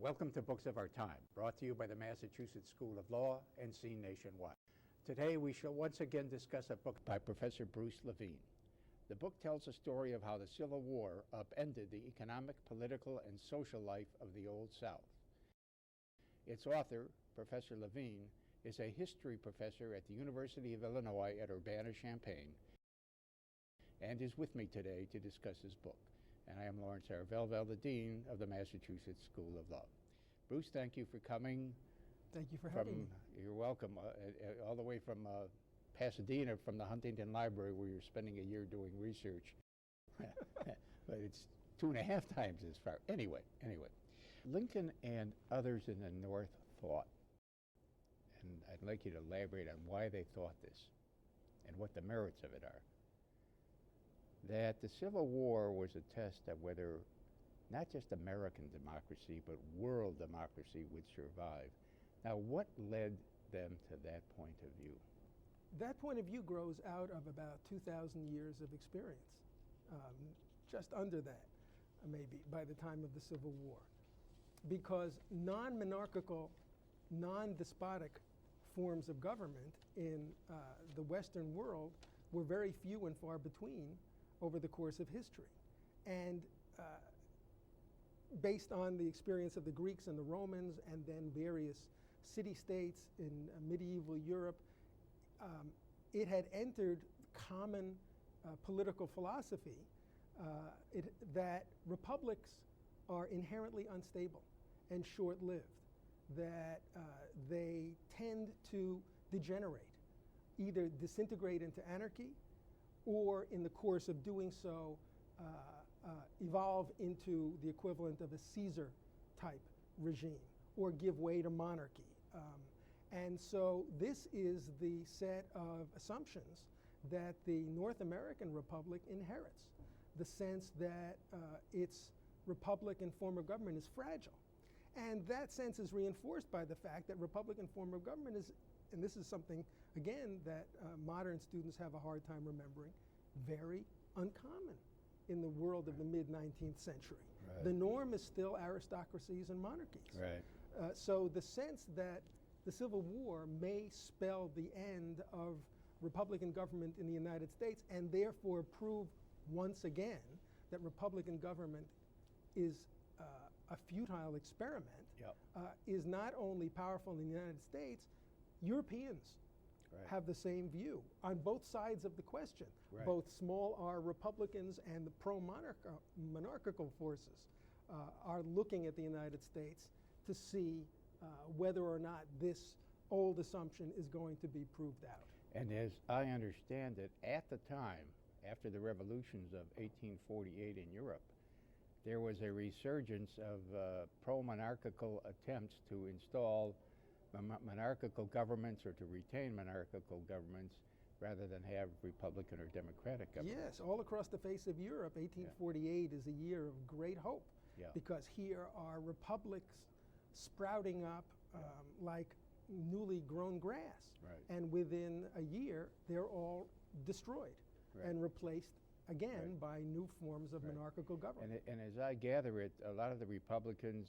Welcome to Books of Our Time, brought to you by the Massachusetts School of Law and seen nationwide. Today we shall once again discuss a book by Professor Bruce Levine. The book tells the story of how the Civil War upended the economic, political, and social life of the Old South. Its author, Professor Levine, is a history professor at the University of Illinois at Urbana-Champaign and is with me today to discuss his book. And I am Lawrence R. Velvel, the Dean of the Massachusetts School of Law. Bruce, thank you for coming. Thank you for having me. You're welcome. All the way from Pasadena, from the Huntington Library, where you're spending a year doing research. But it's 2.5 times as far. Anyway. Lincoln and others in the North thought, and I'd like you to elaborate on why they thought this and what the merits of it are, that the Civil War was a test of whether not just American democracy, but world democracy would survive. Now, what led them to that point of view? That point of view grows out of about 2,000 years of experience, just under that, maybe, by the time of the Civil War. Because non-monarchical, non-despotic forms of government in the Western world were very few and far between over the course of history. And based on the experience of the Greeks and the Romans and then various city-states in medieval Europe, it had entered common political philosophy that republics are inherently unstable and short-lived, that they tend to degenerate, either disintegrate into anarchy, or in the course of doing so, evolve into the equivalent of a Caesar-type regime, or give way to monarchy. And so this is the set of assumptions that the North American Republic inherits, the sense that its Republican form of government is fragile. And that sense is reinforced by the fact that Republican form of government is, and this is something, again, that modern students have a hard time remembering, very uncommon in the world of the mid-19th century. Right. The norm is still aristocracies and monarchies. Right. So the sense that the Civil War may spell the end of Republican government in the United States and therefore prove once again that Republican government is a futile experiment, Yep. is not only powerful in the United States, Europeans have the same view on both sides of the question. Right. Both small R Republicans and the pro-monarchical forces are looking at the United States to see whether or not this old assumption is going to be proved out. And as I understand it, at the time, after the revolutions of 1848 in Europe, there was a resurgence of pro-monarchical attempts to install monarchical governments or to retain monarchical governments rather than have Republican or Democratic governments. Yes, all across the face of Europe, 1848 is a year of great hope, because here are republics sprouting up like newly grown grass. Right. And within a year, they're all destroyed and replaced again by new forms of monarchical government. And as I gather it, a lot of the Republicans,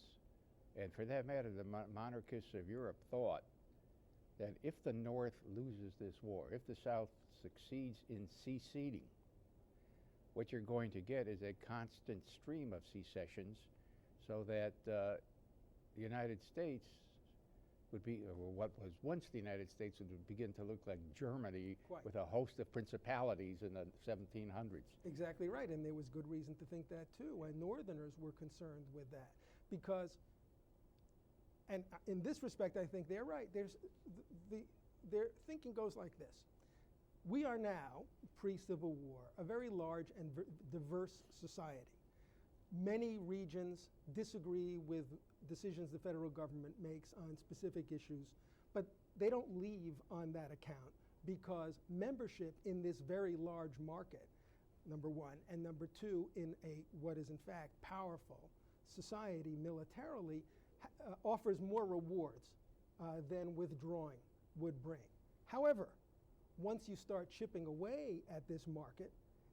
and for that matter, the monarchists of Europe, thought that if the North loses this war, if the South succeeds in seceding, what you're going to get is a constant stream of secessions, so that the United States would be, or what was once the United States, would begin to look like Germany with a host of principalities in the 1700s. Exactly right, and there was good reason to think that too, and Northerners were concerned with that, because, and in this respect I think they're right, their thinking goes like this. We are now, pre-Civil War, a very large and diverse society. Many regions disagree with decisions the federal government makes on specific issues, but they don't leave on that account, because membership in this very large market, number one, and number two, in a what is in fact powerful society militarily, offers more rewards than withdrawing would bring. However, once you start chipping away at this market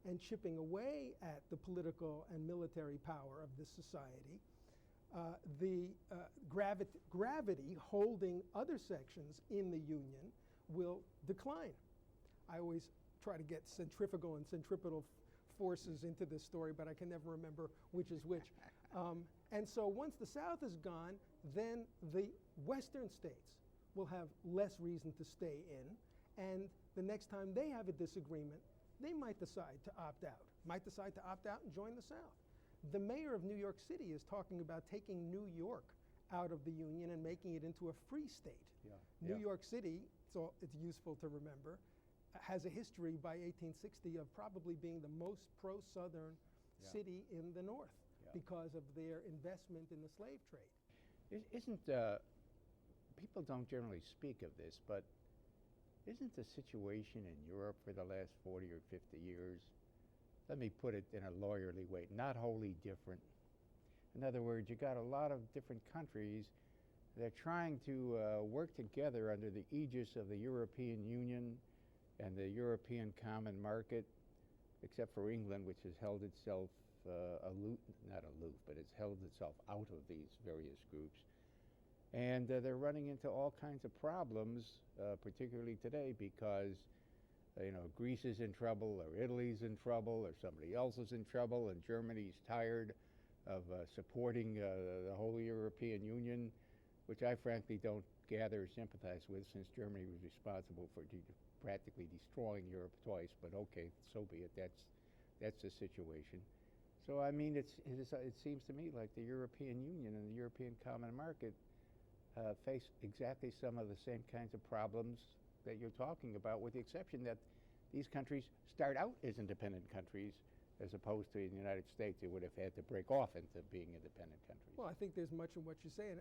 and chipping away at the political and military power of this society, Gravity holding other sections in the Union will decline. I always try to get centrifugal and centripetal forces into this story, but I can never remember which is which. And so once the South is gone, then the Western states will have less reason to stay in, and the next time they have a disagreement, they might decide to opt out, and join the South. The mayor of New York City is talking about taking New York out of the Union and making it into a free state. New York City, so it's useful to remember, has a history by 1860 of probably being the most pro-Southern city in the North because of their investment in the slave trade. People don't generally speak of this, but isn't the situation in Europe for the last 40 or 50 years, let me put it in a lawyerly way, not wholly different? In other words, you got a lot of different countries that are trying to work together under the aegis of the European Union and the European Common Market, except for England, which has held itself not aloof, but it's held itself out of these various groups. And they're running into all kinds of problems, particularly today, because Greece is in trouble, or Italy's in trouble, or somebody else is in trouble, and Germany's tired of supporting the whole European Union, which I frankly don't gather or sympathize with, since Germany was responsible for practically destroying Europe twice. But okay, so be it. That's the situation. So I mean, it seems to me like the European Union and the European Common Market face exactly some of the same kinds of problems that you're talking about, with the exception that these countries start out as independent countries, as opposed to in the United States, they would have had to break off into being independent countries. Well, I think there's much in what you say, and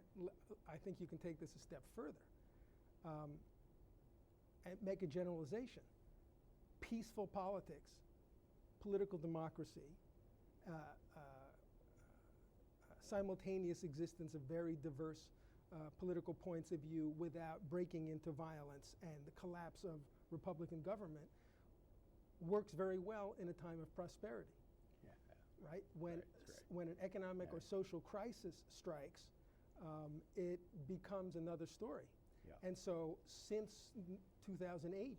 I think you can take this a step further and make a generalization. Peaceful politics, political democracy, simultaneous existence of very diverse political points of view without breaking into violence, and the collapse of Republican government works very well in a time of prosperity. Right? When an economic or social crisis strikes, it becomes another story. And so since 2008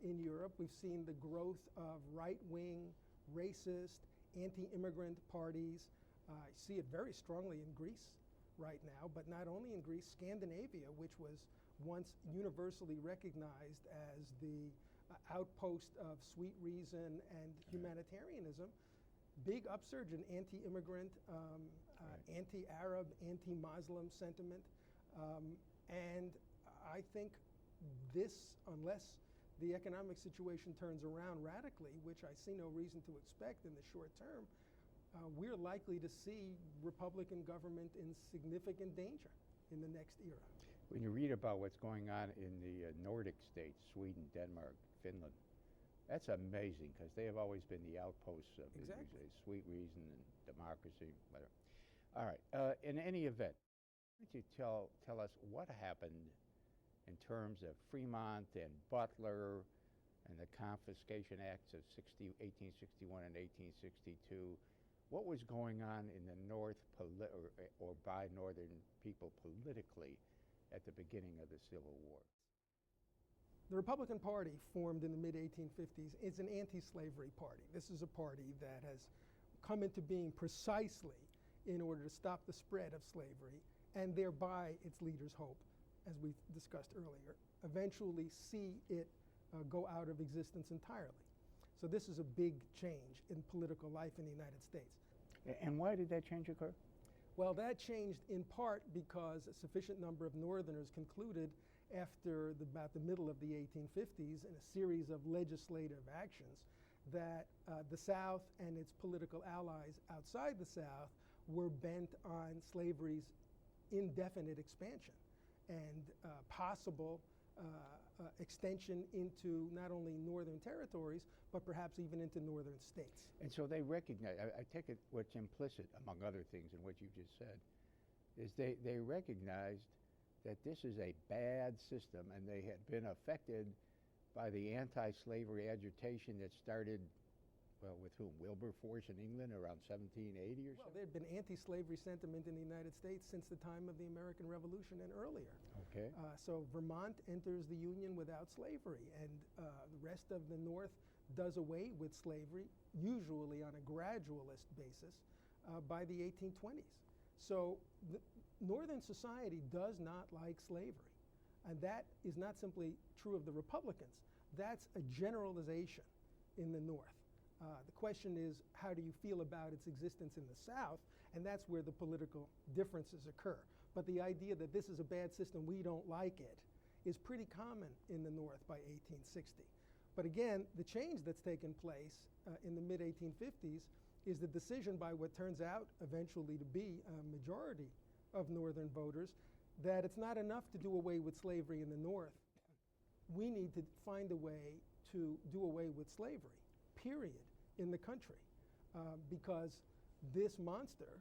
in Europe, we've seen the growth of right-wing, racist, anti-immigrant parties. I see it very strongly in Greece right now, but not only in Greece. Scandinavia, which was once universally recognized as the outpost of sweet reason and humanitarianism, big upsurge in anti-immigrant, anti-Arab, anti-Muslim sentiment. And I think this, unless the economic situation turns around radically, which I see no reason to expect in the short term, we're likely to see Republican government in significant danger in the next era. When you read about what's going on in the Nordic states, Sweden, Denmark, Finland, that's amazing, because they have always been the outposts of sweet reason and democracy, whatever. All right. In any event, why don't you tell us what happened in terms of Fremont and Butler and the Confiscation Acts of 1861 and 1862. What was going on in the North or by Northern people politically at the beginning of the Civil War? The Republican Party, formed in the mid-1850s, is an anti-slavery party. This is a party that has come into being precisely in order to stop the spread of slavery, and thereby, its leaders hope, as we discussed earlier, eventually see it go out of existence entirely. So this is a big change in political life in the United States. And why did that change occur? Well, that changed in part because a sufficient number of Northerners concluded after about the middle of the 1850s, in a series of legislative actions, that the South and its political allies outside the South were bent on slavery's indefinite expansion and possible extension into not only northern territories, but perhaps even into northern states. And so they recognize, I take it what's implicit, among other things, in what you just said, is they recognized that this is a bad system, and they had been affected by the anti-slavery agitation that started, Well, with whom? Wilberforce in England around 1780 or Well, so? there had been anti-slavery sentiment in the United States since the time of the American Revolution and earlier. Okay. So Vermont enters the Union without slavery, and the rest of the North does away with slavery, usually on a gradualist basis, by the 1820s. So Northern society does not like slavery, and that is not simply true of the Republicans. That's a generalization in the North. The question is, how do you feel about its existence in the South? And that's where the political differences occur. But the idea that this is a bad system, we don't like it, is pretty common in the North by 1860. But again, the change that's taken place in the mid-1850s is the decision by what turns out eventually to be a majority of Northern voters that it's not enough to do away with slavery in the North. We need to find a way to do away with slavery, period, in the country, because this monster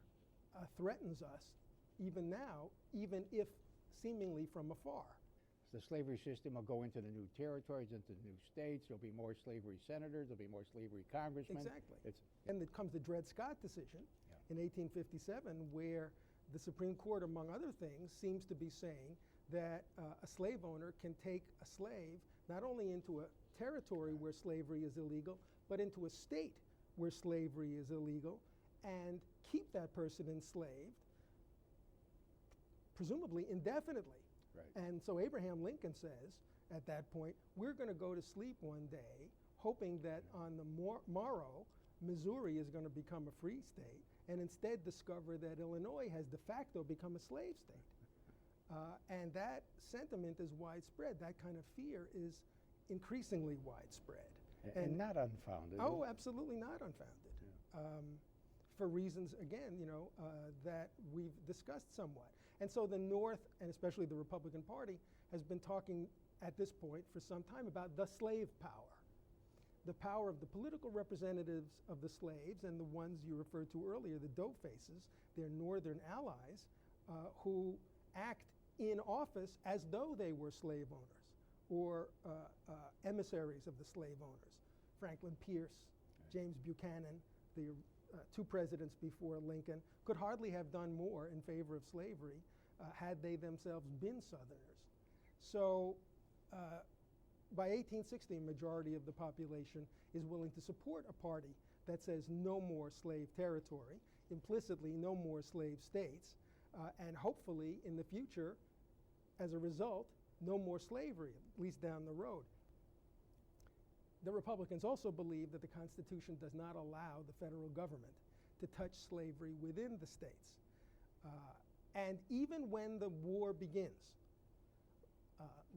threatens us even now, even if seemingly from afar. The slavery system will go into the new territories, into the new states. There'll be more slavery senators. There'll be more slavery congressmen. Exactly. And then comes the Dred Scott decision in 1857, where the Supreme Court, among other things, seems to be saying that a slave owner can take a slave not only into a territory where slavery is illegal, but into a state where slavery is illegal, and keep that person enslaved, presumably indefinitely. Right. And so Abraham Lincoln says, at that point, we're going to go to sleep one day, hoping that on the morrow, Missouri is going to become a free state, and instead discover that Illinois has de facto become a slave state. And that sentiment is widespread. That kind of fear is increasingly widespread. And not unfounded. Oh, absolutely not unfounded. Yeah. For reasons, again, that we've discussed somewhat. And so the North, and especially the Republican Party, has been talking at this point for some time about the slave power. The power of the political representatives of the slaves and the ones you referred to earlier, the dope faces, their Northern allies, who act in office as though they were slave owners or emissaries of the slave owners. Franklin Pierce, James Buchanan, the two presidents before Lincoln, could hardly have done more in favor of slavery had they themselves been Southerners. So by 1860, a majority of the population is willing to support a party that says no more slave territory, implicitly no more slave states, and hopefully in the future, as a result, no more slavery, at least down the road. The Republicans also believe that the Constitution does not allow the federal government to touch slavery within the states. And even when the war begins,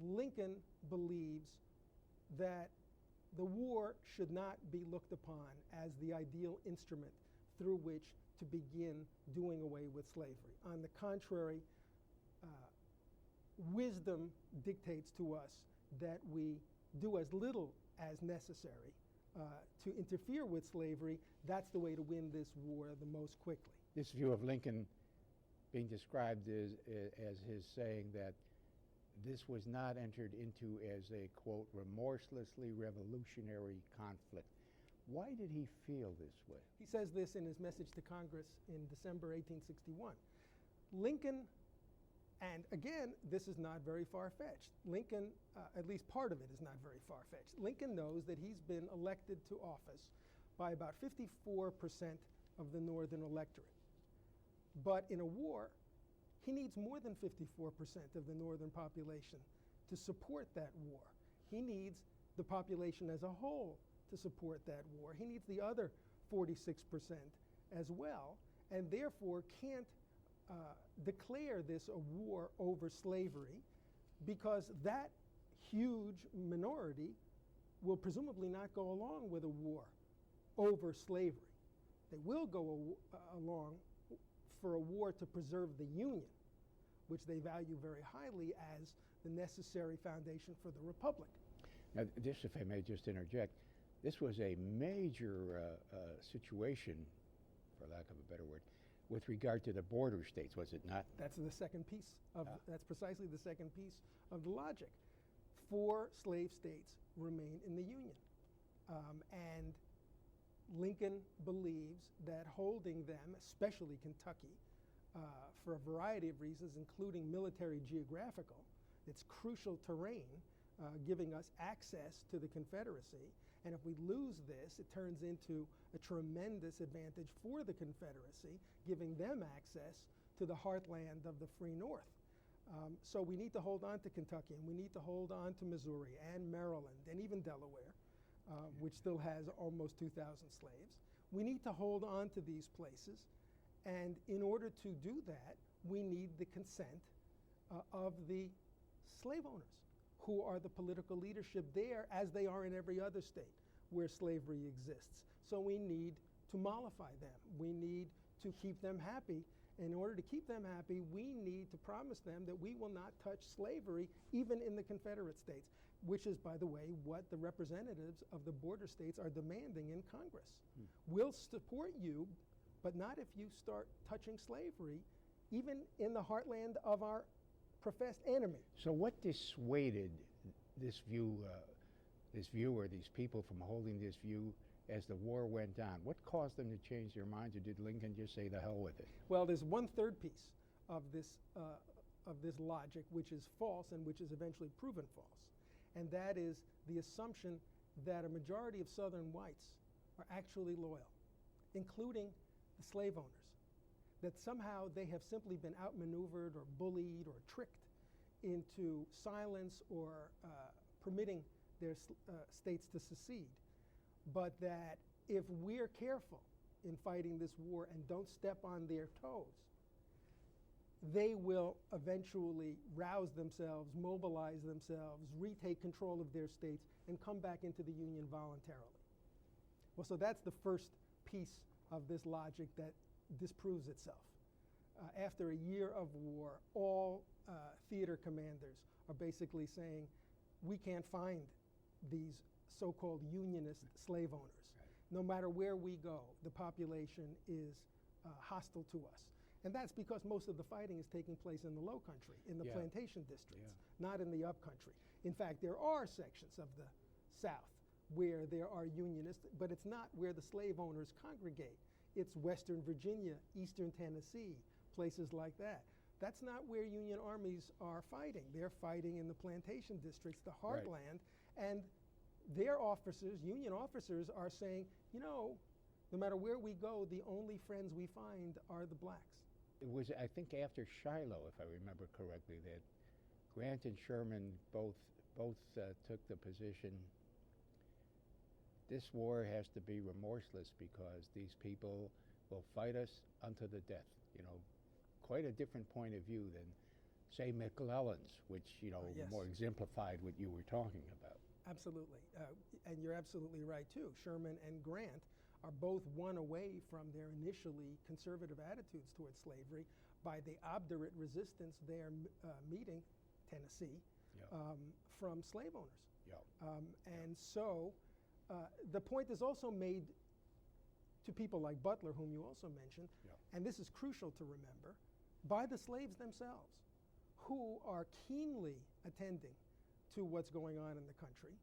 Lincoln believes that the war should not be looked upon as the ideal instrument through which to begin doing away with slavery. On the contrary, wisdom dictates to us that we do as little as necessary to interfere with slavery. That's the way to win this war the most quickly. This view of Lincoln being described as his saying that this was not entered into as a, quote, remorselessly revolutionary conflict. Why did he feel this way? He says this in his message to Congress in December 1861. Lincoln, and again, this is not very far-fetched. Lincoln, at least part of it is not very far-fetched. Lincoln knows that he's been elected to office by about 54% of the Northern electorate. But in a war, he needs more than 54% of the Northern population to support that war. He needs the population as a whole to support that war. He needs the other 46% as well, and therefore can't declare this a war over slavery, because that huge minority will presumably not go along with a war over slavery. They will go along for a war to preserve the Union, which they value very highly as the necessary foundation for the Republic. Now, this, if I may just interject, this was a major situation, for lack of a better word, with regard to the border states, was it not? That's the second piece of, that's precisely the second piece of the logic. 4 slave states remain in the Union. And Lincoln believes that holding them, especially Kentucky, for a variety of reasons, including military geographical, it's crucial terrain, giving us access to the Confederacy. And if we lose this, it turns into a tremendous advantage for the Confederacy, giving them access to the heartland of the free North. So we need to hold on to Kentucky, and we need to hold on to Missouri and Maryland and even Delaware, which still has almost 2,000 slaves. We need to hold on to these places, and in order to do that, we need the consent of the slave owners, who are the political leadership there, as they are in every other state where slavery exists. So we need to mollify them. We need to keep them happy. In order to keep them happy, we need to promise them that we will not touch slavery, even in the Confederate states, which is, by the way, what the representatives of the border states are demanding in Congress. We'll support you, but not if you start touching slavery, even in the heartland of our professed enemy. So what dissuaded this view, or these people from holding this view as the war went on? What caused them to change their minds, or did Lincoln just say the hell with it? Well, there's one third piece of this logic which is false and which is eventually proven false, and that is the assumption that a majority of Southern whites are actually loyal, including the slave owners, that somehow they have simply been outmaneuvered or bullied or tricked into silence or permitting their states to secede, but that if we're careful in fighting this war and don't step on their toes, they will eventually rouse themselves, mobilize themselves, retake control of their states, and come back into the Union voluntarily. Well, so that's the first piece of this logic that disproves itself. After a year of war, all theater commanders are basically saying, we can't find these so-called unionist slave owners. No matter where we go, the population is hostile to us. And that's because most of the fighting is taking place in the low country, in the plantation districts, not in the up country. In fact, there are sections of the South where there are unionists, but it's not where the slave owners congregate. It's Western Virginia, Eastern Tennessee, places like that. That's not where Union armies are fighting. They're fighting in the plantation districts, the heartland, and their officers, Union officers, are saying, you know, no matter where we go, the only friends we find are the blacks. It was, I think, after Shiloh, if I remember correctly, that Grant and Sherman both took the position, this war has to be remorseless because these people will fight us unto the death. You know, quite a different point of view than, say, McClellan's, which, you know, more exemplified what you were talking about. Absolutely. And you're absolutely right, too. Sherman and Grant are both won away from their initially conservative attitudes towards slavery by the obdurate resistance they're meeting, Tennessee, from slave owners. And so the point is also made to people like Butler, whom you also mentioned, and this is crucial to remember, by the slaves themselves, who are keenly attending to what's going on in the country,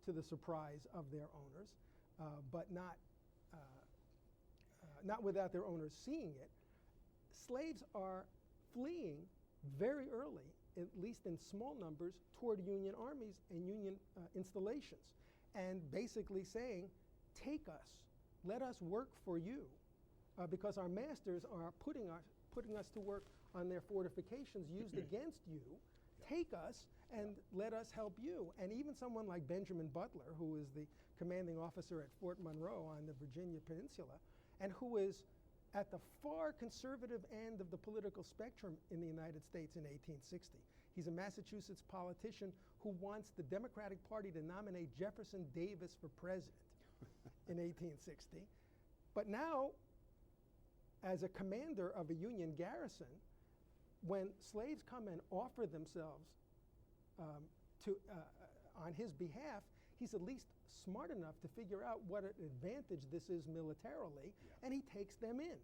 to the surprise of their owners, but not without their owners seeing it. Slaves are fleeing very early, at least in small numbers, toward Union armies and Union installations, and basically saying, take us, let us work for you, because our masters are putting us to work on their fortifications used against you. Take us and let us help you. And even someone like Benjamin Butler, who is the commanding officer at Fort Monroe on the Virginia Peninsula, and who is at the far conservative end of the political spectrum in the United States in 1860. He's a Massachusetts politician who wants the Democratic Party to nominate Jefferson Davis for president in 1860. But now, as a commander of a Union garrison, when slaves come and offer themselves on his behalf, he's at least smart enough to figure out what an advantage this is militarily, and he takes them in.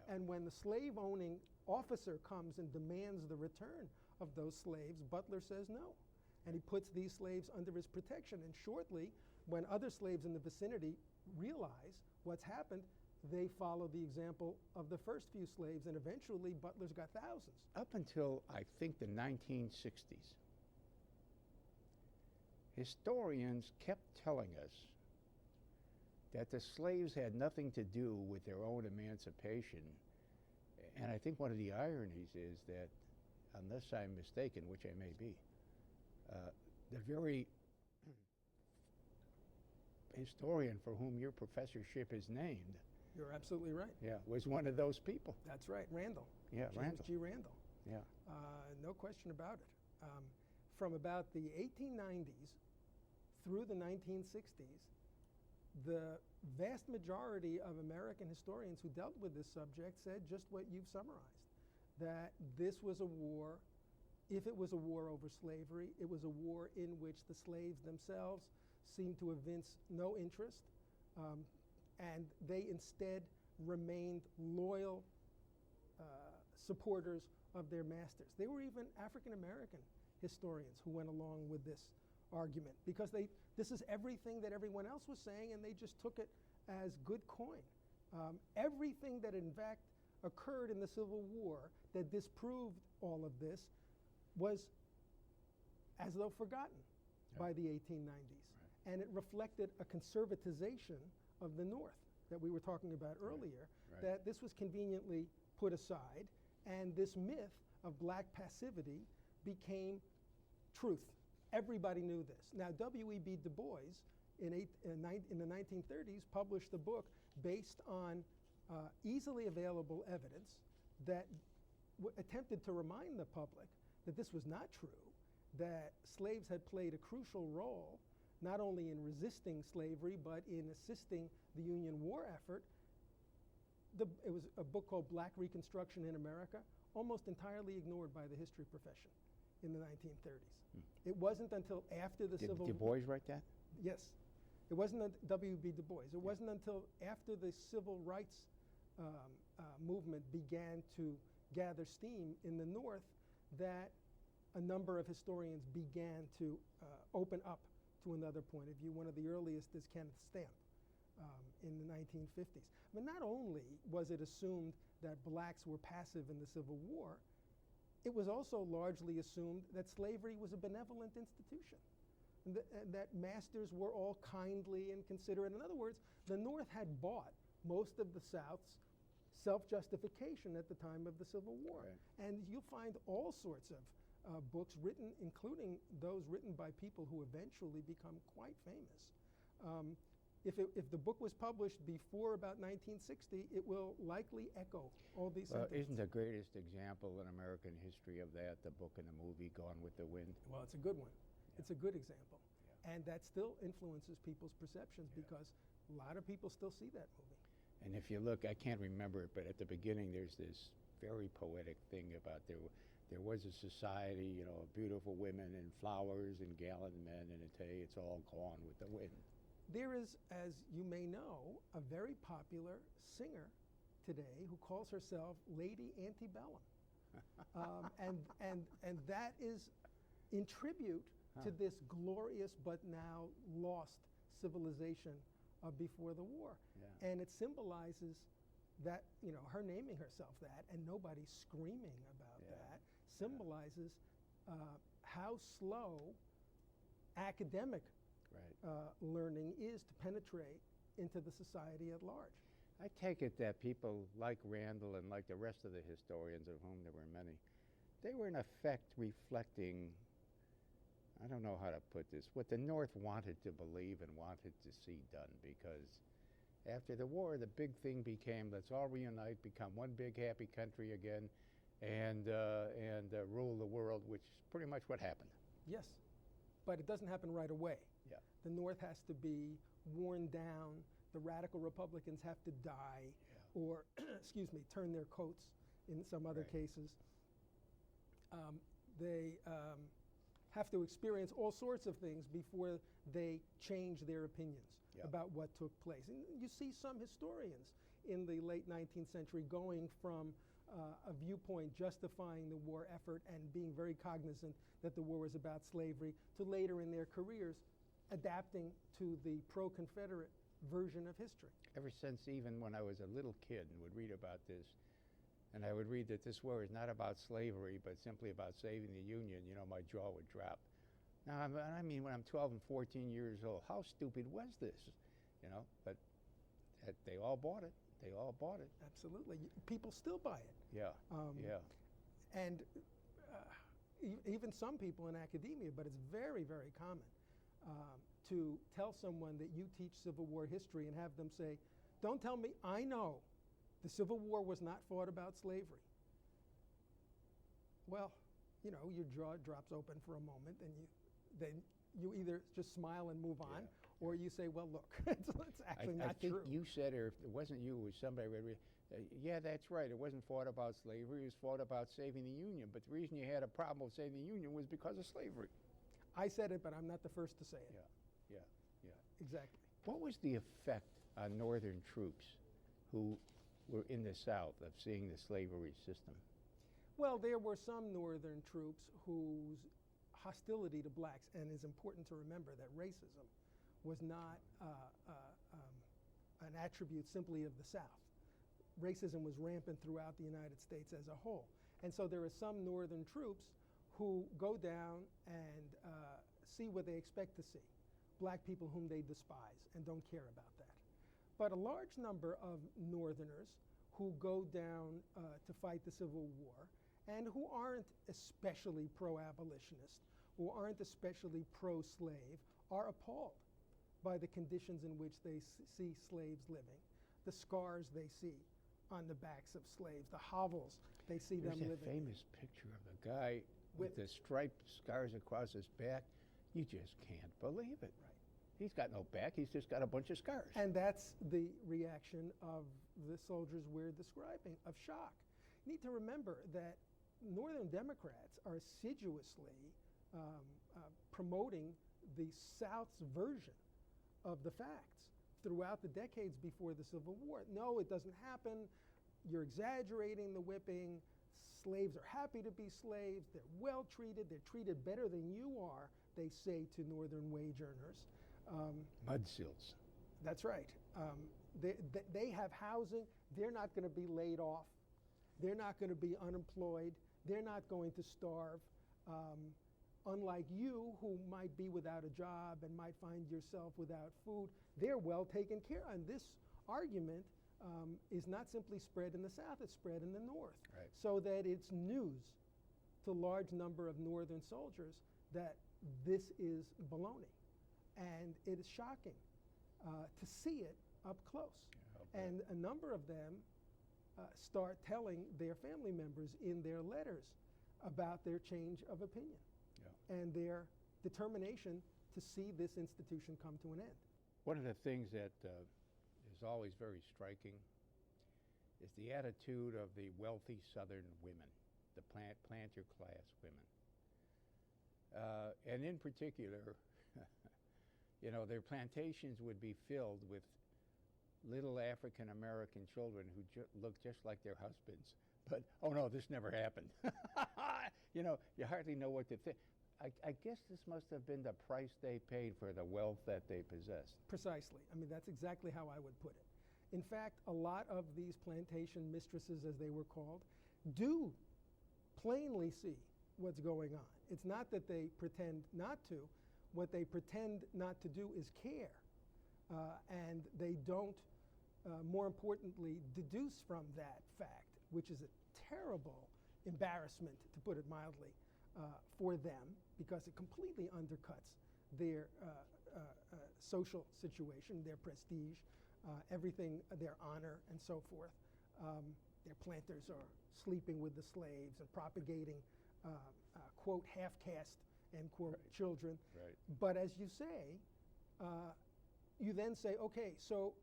And when the slave-owning officer comes and demands the return of those slaves, Butler says no. And he puts these slaves under his protection. And shortly, when other slaves in the vicinity realize what's happened, they follow the example of the first few slaves, and eventually butlers got thousands. Up until, I think, the 1960s, historians kept telling us that the slaves had nothing to do with their own emancipation. And I think one of the ironies is that, unless I'm mistaken, which I may be, the very historian for whom your professorship is named, You're absolutely right. yeah, was one of those people. That's right, Randall. Yeah, James Randall. G. Randall. Yeah. No question about it. From about the 1890s through the 1960s, the vast majority of American historians who dealt with this subject said just what you've summarized, that this was a war. If it was a war over slavery, it was a war in which the slaves themselves seemed to evince no interest, and they instead remained loyal supporters of their masters. There were even African American historians who went along with this argument, because this is everything that everyone else was saying, and they just took it as good coin. Everything that in fact occurred in the Civil War that disproved all of this was as though forgotten by the 1890s. Right. And it reflected a conservatization of the North that we were talking about earlier, that this was conveniently put aside, and this myth of black passivity became truth. Everybody knew this. Now, W.E.B. Du Bois in the 1930s published a book based on easily available evidence that attempted to remind the public that this was not true, that slaves had played a crucial role not only in resisting slavery but in assisting the Union war effort. It was a book called Black Reconstruction in America, almost entirely ignored by the history profession in the 1930s. It wasn't until after the Civil War. Did Du Bois write that? Yes. It wasn't W.B. Du Bois. It wasn't until after the civil rights movement began to gather steam in the North that a number of historians began to open up to another point of view. One of the earliest is Kenneth Stamp in the 1950s. But not only was it assumed that blacks were passive in the Civil War, it was also largely assumed that slavery was a benevolent institution, and that masters were all kindly and considerate. In other words, the North had bought most of the South's self-justification at the time of the Civil War. Right. And you'll find all sorts of books written, including those written by people who eventually become quite famous. If the book was published before about 1960, it will likely echo all these sentiments. Isn't the greatest example in American history of that the book and the movie Gone with the Wind? Well, it's a good one. Yeah. It's a good example. Yeah. And that still influences people's perceptions, because a lot of people still see that movie. And if you look, I can't remember it, but at the beginning there's this very poetic thing about there was a society, you know, of beautiful women and flowers and gallant men, and today it's all gone with the wind. There is, as you may know, a very popular singer today who calls herself Lady Antebellum. And that is in tribute to this glorious but now lost civilization of before the war. Yeah. And it symbolizes that, you know, her naming herself that and nobody screaming about that symbolizes how slow academic learning is to penetrate into the society at large. I take it that people like Randall and like the rest of the historians, of whom there were many, they were in effect reflecting, I don't know how to put this, what the North wanted to believe and wanted to see done, because after the war, the big thing became, let's all reunite, become one big happy country again, and rule the world, which is pretty much what happened. Yes, but it doesn't happen right away. Yeah. The North has to be worn down. The radical Republicans have to die, or, excuse me, turn their coats in some other cases. They have to experience all sorts of things before they change their opinions about what took place. And you see some historians in the late 19th century going from a viewpoint justifying the war effort and being very cognizant that the war was about slavery, to later in their careers adapting to the pro-Confederate version of history. Ever since even when I was a little kid and would read about this, and I would read that this war is not about slavery, but simply about saving the Union, you know, my jaw would drop. Now, I mean, when I'm 12 and 14 years old, how stupid was this? You know, but they all bought it. They all bought it. Absolutely. People still buy it. Yeah, yeah. And even some people in academia, but it's very, very common to tell someone that you teach Civil War history and have them say, don't tell me, I know the Civil War was not fought about slavery. Well, you know, your jaw drops open for a moment, and then you either just smile and move on, or you say, well, look, it's actually not true. I think you said, or if it wasn't you, it was somebody, yeah, that's right, it wasn't fought about slavery, it was fought about saving the Union, but the reason you had a problem with saving the Union was because of slavery. I said it, but I'm not the first to say it. Yeah. Exactly. What was the effect on Northern troops who were in the South of seeing the slavery system? Well, there were some Northern troops whose hostility to blacks, and it's important to remember that racism was not an attribute simply of the South. Racism was rampant throughout the United States as a whole. And so there are some Northern troops who go down and see what they expect to see, black people whom they despise and don't care about that. But a large number of Northerners who go down to fight the Civil War and who aren't especially pro-abolitionist, who aren't especially pro-slave, are appalled by the conditions in which they see slaves living, the scars they see on the backs of slaves, the hovels they see them living. There's a famous picture of a guy with the striped scars across his back. You just can't believe it. Right. He's got no back, he's just got a bunch of scars. And that's the reaction of the soldiers we're describing, of shock. You need to remember that Northern Democrats are assiduously promoting the South's version of the facts throughout the decades before the Civil War. No, it doesn't happen. You're exaggerating the whipping. Slaves are happy to be slaves. They're well treated. They're treated better than you are, they say to Northern wage earners. Mudsills. That's right. They have housing. They're not going to be laid off. They're not going to be unemployed. They're not going to starve. Unlike you, who might be without a job and might find yourself without food, they're well taken care of. And this argument is not simply spread in the South, it's spread in the North. Right. So that it's news to a large number of Northern soldiers that this is baloney. And it is shocking to see it up close. Yeah, and a number of them start telling their family members in their letters about their change of opinion and their determination to see this institution come to an end. One of the things that is always very striking is the attitude of the wealthy Southern women, the planter class women. And in particular, you know, their plantations would be filled with little African American children who looked just like their husbands. But, oh no, this never happened. You know, you hardly know what to think. I guess this must have been the price they paid for the wealth that they possessed. Precisely. I mean, that's exactly how I would put it. In fact, a lot of these plantation mistresses, as they were called, do plainly see what's going on. It's not that they pretend not to. What they pretend not to do is care. And they don't, more importantly, deduce from that fact, which is a terrible embarrassment, to put it mildly, for them, because it completely undercuts their social situation, their prestige, everything, their honor, and so forth. Their planters are sleeping with the slaves and propagating, quote, half-caste, end quote, children. Right. But as you say, you then say, okay, so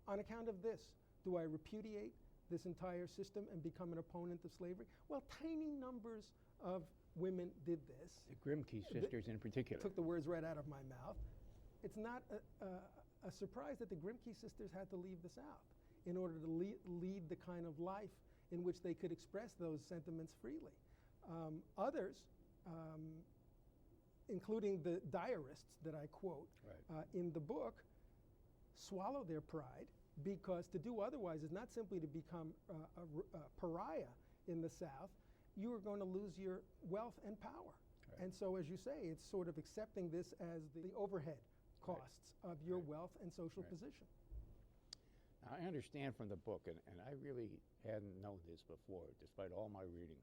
on account of this, do I repudiate this entire system and become an opponent of slavery? Well, tiny numbers of women did this. The Grimke sisters in particular. Took the words right out of my mouth. It's not a surprise that the Grimke sisters had to leave the South in order to lead the kind of life in which they could express those sentiments freely. Others, including the diarists that I quote in the book, swallow their pride, because to do otherwise is not simply to become a pariah in the South. You are going to lose your wealth and power. Right. And so, as you say, it's sort of accepting this as the overhead costs of your wealth and social position. Now, I understand from the book, and I really hadn't known this before, despite all my reading,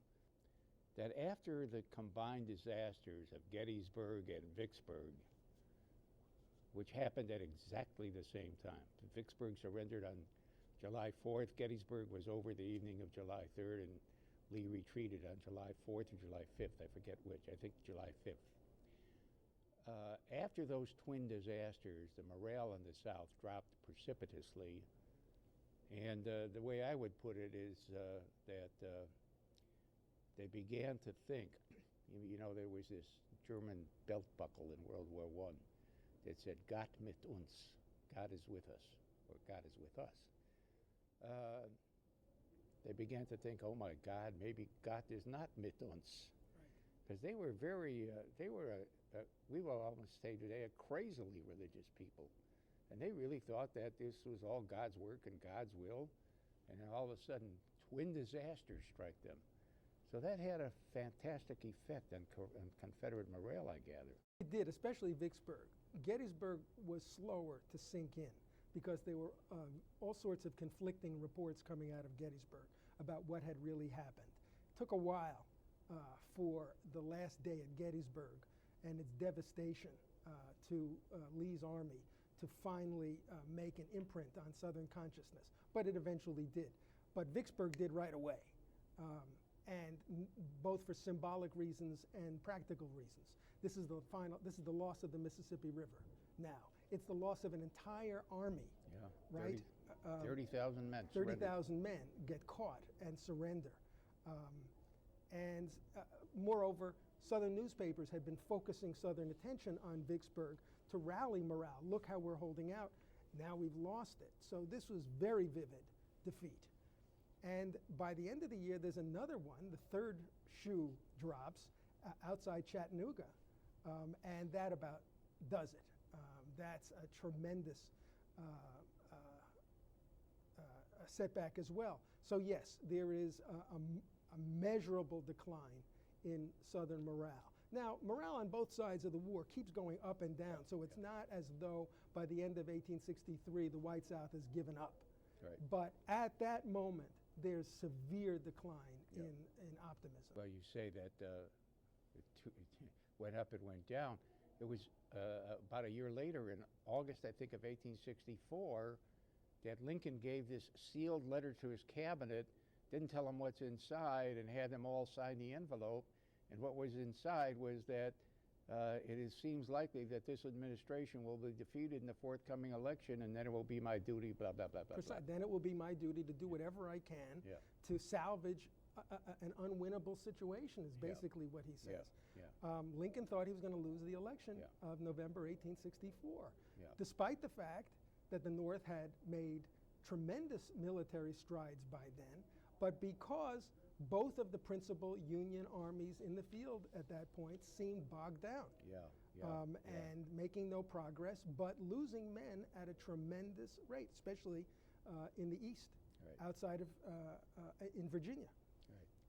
that after the combined disasters of Gettysburg and Vicksburg, which happened at exactly the same time. Vicksburg surrendered on July 4th. Gettysburg was over the evening of July 3rd, and Lee retreated on July 4th or July 5th. I forget which. I think July 5th. After those twin disasters, the morale in the South dropped precipitously. And the way I would put it is that they began to think, you know, there was this German belt buckle in World War I that said, Gott mit uns, God is with us, or God is with us. They began to think, oh my God, maybe God is not mit uns. Because they were very, we will almost say today, a crazily religious people. And they really thought that this was all God's work and God's will. And then all of a sudden, twin disasters strike them. So that had a fantastic effect on Confederate morale, I gather. It did, especially Vicksburg. Gettysburg was slower to sink in because there were all sorts of conflicting reports coming out of Gettysburg about what had really happened. It took a while for the last day at Gettysburg and its devastation to Lee's army to finally make an imprint on Southern consciousness, but it eventually did. But Vicksburg did right away, and both for symbolic reasons and practical reasons. This is the loss of the Mississippi River now. It's the loss of an entire army, right? 30,000 men. 30,000 men get caught and surrender. Moreover, Southern newspapers had been focusing Southern attention on Vicksburg to rally morale. Look how we're holding out. Now we've lost it. So this was very vivid defeat. And by the end of the year, there's another one. The third shoe drops outside Chattanooga, and that about does it. That's a tremendous setback as well. So yes, there is a measurable decline in Southern morale. Now, morale on both sides of the war keeps going up and down, so it's not as though by the end of 1863 the White South has given up. Right. But at that moment, there's severe decline in optimism. Well, you say that it went up and went down. It was about a year later, in August, I think, of 1864, that Lincoln gave this sealed letter to his cabinet, didn't tell them what's inside, and had them all sign the envelope. And what was inside was that it seems likely that this administration will be defeated in the forthcoming election, and then it will be my duty, blah, blah, blah, blah, blah. Then it will be my duty to do whatever I can to salvage an unwinnable situation, is basically what he says. Lincoln thought he was going to lose the election of November 1864, despite the fact that the North had made tremendous military strides by then, but because both of the principal Union armies in the field at that point seemed bogged down and making no progress, but losing men at a tremendous rate, especially in the East, outside of in Virginia.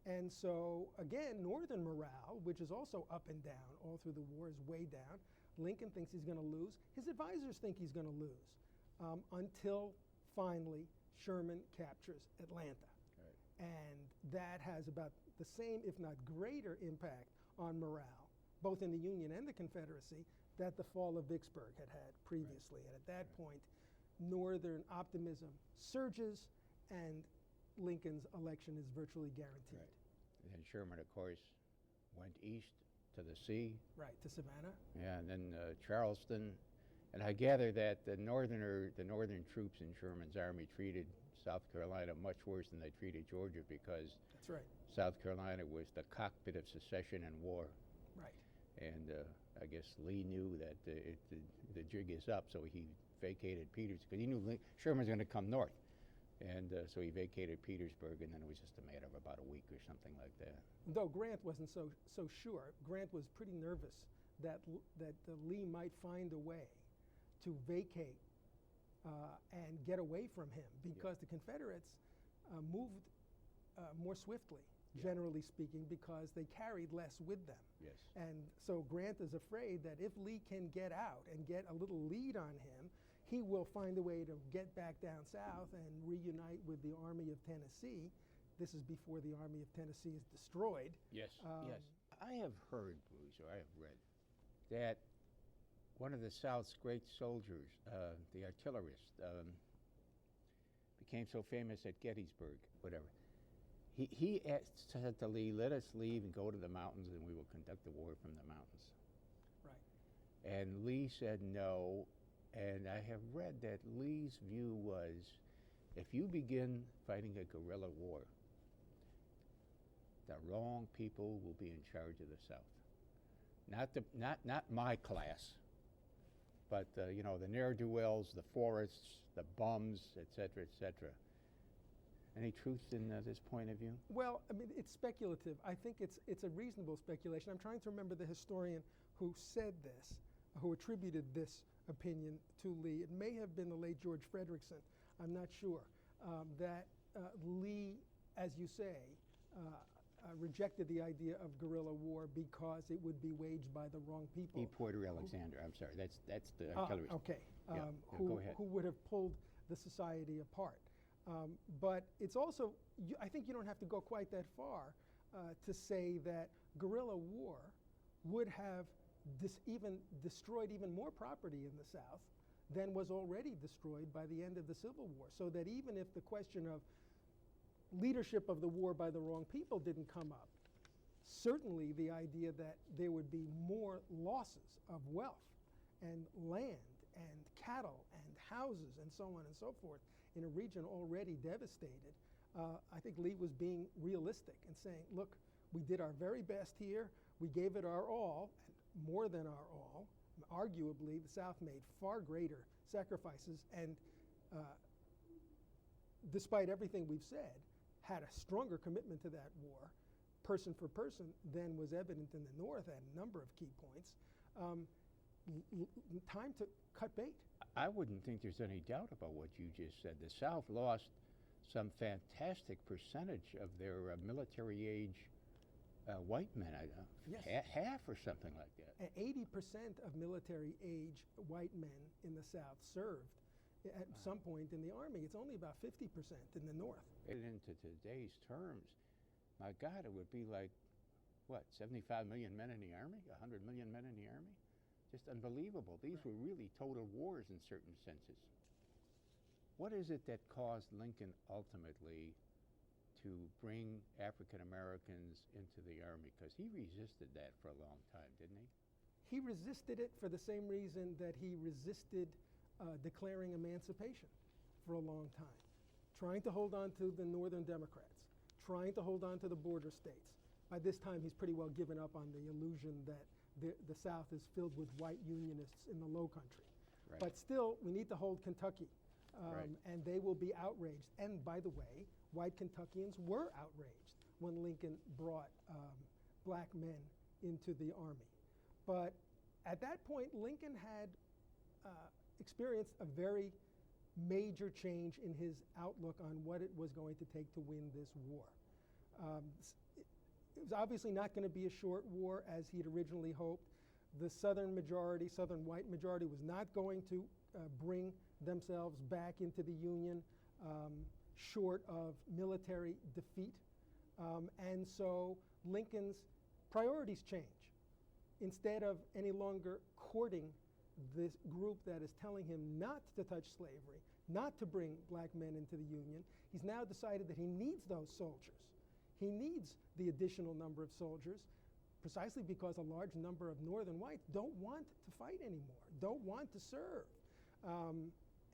And so, again, Northern morale, which is also up and down all through the war, is way down. Lincoln thinks he's going to lose. His advisors think he's going to lose until finally Sherman captures Atlanta. And that has about the same, if not greater, impact on morale, both in the Union and the Confederacy, that the fall of Vicksburg had previously. And at that point, Northern optimism surges, and Lincoln's election is virtually guaranteed. And then Sherman, of course, went east to the sea. Right, to Savannah. Yeah, and then Charleston. And I gather that the northern troops in Sherman's army treated South Carolina much worse than they treated Georgia, because that's right. South Carolina was the cockpit of secession and war. Right. And I guess Lee knew that the jig is up, so he vacated Petersburg, because he knew Sherman was going to come north. And so he vacated Petersburg, and then it was just a matter of about a week or something like that. Though Grant wasn't so sure. Grant was pretty nervous that Lee might find a way to vacate and get away from him, because the Confederates moved more swiftly, generally speaking, because they carried less with them. Yes. And so Grant is afraid that if Lee can get out and get a little lead on him, he will find a way to get back down south and reunite with the Army of Tennessee. This is before the Army of Tennessee is destroyed. Yes, yes. I have heard, Bruce, or I have read, that one of the South's great soldiers, the artillerist, became so famous at Gettysburg, whatever. He said to Lee, let us leave and go to the mountains and we will conduct the war from the mountains. Right. And Lee said no, and I have read that Lee's view was, if you begin fighting a guerrilla war, the wrong people will be in charge of the South. Not my class, but you know, the ne'er-do-wells, the forests, the bums, et cetera, Any truth in this point of view? Well, I mean, it's speculative. I think it's a reasonable speculation. I'm trying to remember the historian who said this, who attributed this opinion to Lee. It may have been the late George Frederickson. I'm not sure. That Lee, as you say, rejected the idea of guerrilla war because it would be waged by the wrong people. E. Porter Alexander. I'm sorry. That's the artillerist. Okay. Go ahead. Who would have pulled the society apart. But it's also, I think you don't have to go quite that far to say that guerrilla war would have destroyed even more property in the South than was already destroyed by the end of the Civil War. So that even if the question of leadership of the war by the wrong people didn't come up, certainly the idea that there would be more losses of wealth and land and cattle and houses and so on and so forth in a region already devastated, I think Lee was being realistic and saying, look, we did our very best here, we gave it our all, and more than our all. Arguably, the South made far greater sacrifices and, despite everything we've said, had a stronger commitment to that war, person for person, than was evident in the North at a number of key points. Time to cut bait. I wouldn't think there's any doubt about what you just said. The South lost some fantastic percentage of their military age white men, Yes. half or something like that. 80% of military age white men in the South served at some point in the Army. It's only about 50% in the North. Into today's terms, my God, it would be like, what, 75 million men in the Army? 100 million men in the Army? Just unbelievable. These were really total wars in certain senses. What is it that caused Lincoln ultimately to bring African Americans into the Army? Because he resisted that for a long time, didn't he? He resisted it for the same reason that he resisted declaring emancipation for a long time, trying to hold on to the Northern Democrats, trying to hold on to the border states. By this time, he's pretty well given up on the illusion that the South is filled with white Unionists in the Low Country. Right. But still, we need to hold Kentucky, Right. and they will be outraged. And by the way, white Kentuckians were outraged when Lincoln brought black men into the Army. But at that point, Lincoln had experienced a very major change in his outlook on what it was going to take to win this war. It was obviously not going to be a short war as he'd originally hoped. The Southern white majority was not going to bring themselves back into the Union short of military defeat. And so Lincoln's priorities change. Instead of any longer courting this group that is telling him not to touch slavery, not to bring black men into the Union, he's now decided that he needs those soldiers. He needs the additional number of soldiers precisely because a large number of Northern whites don't want to fight anymore, don't want to serve.